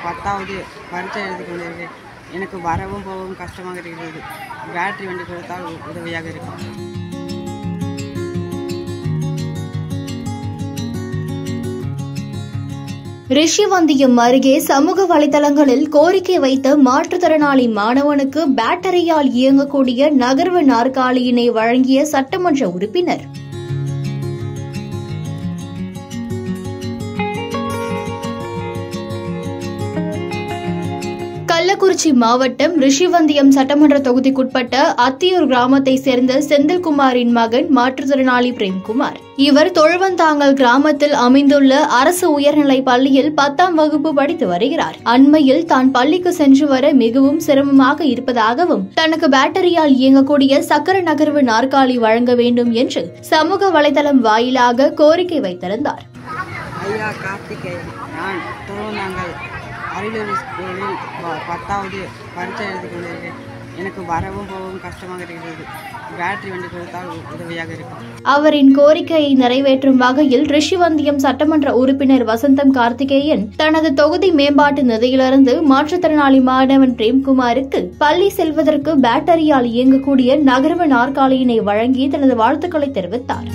10வது பரீட்சை எழுதி கொண்டிருக்கிறேன். எனக்கு வரவும் போகவும் கஷ்டமாக இருக்கிறது. பேட்டரி வண்டி கொடுத்தால் உதவியாக இருக்கும். ரிஷிவந்தியம் அருகே சமூக வலைதளங்களில் கோரிக்கை வைத்த மாற்றுத்திறனாளி மாணவனுக்கு பேட்டரியால் இயங்கக்கூடிய நகர்வு நாற்காலியினை வழங்கிய சட்டமன்ற உறுப்பினர். கள்ளக்குறிச்சி மாவட்டம் ரிஷிவந்தியம் சட்டமன்ற தொகுதிக்குட்பட்ட அத்தியூர் கிராமத்தை சேர்ந்த செந்தில்குமாரின் மகன் மாற்றுத்திறனாளி பிரேம்குமார். இவர் தொழுவந்தாங்கல் கிராமத்தில் அமைந்துள்ள அரசு உயர்நிலைப் பள்ளியில் 10ஆம் வகுப்பு படித்து வருகிறார். அண்மையில் தான் பள்ளிக்கு சென்று வர மிகவும் சிரமமாக இருப்பதாகவும் தனக்கு பேட்டரியால் இயங்கக்கூடிய சக்கர நகர்வு நாற்காலி வழங்க வேண்டும் என்று சமூக வலைதளம் வாயிலாக கோரிக்கை வைத்திருந்தார். ஐயா கார்த்திகேயன், நான் தொழுவந்தாங்கல் அரியலூர் ஸ்கூலில் 10வது பரீட்சை எழுதி கொண்டிருக்கிறேன். எனக்கு வரவும் போகவும் கஷ்டமாக இருக்கிறது. பேட்டரி வண்டி கொடுத்தால் உதவியாக இருக்கும். அவரின் கோரிக்கையை நிறைவேற்றும் வகையில் ரிஷிவந்தியம் சட்டமன்ற உறுப்பினர் வசந்தம் கார்த்திகேயன் தனது தொகுதி மேம்பாட்டு நிதியிலிருந்து மாற்றுத்திறனாளி மாணவன் பிரேம்குமாருக்கு பள்ளி செல்வதற்கு பேட்டரியால் இயங்கக்கூடிய நகர்வு நாற்காலியினை வழங்கி தனது வாழ்த்துக்களை தெரிவித்தார்.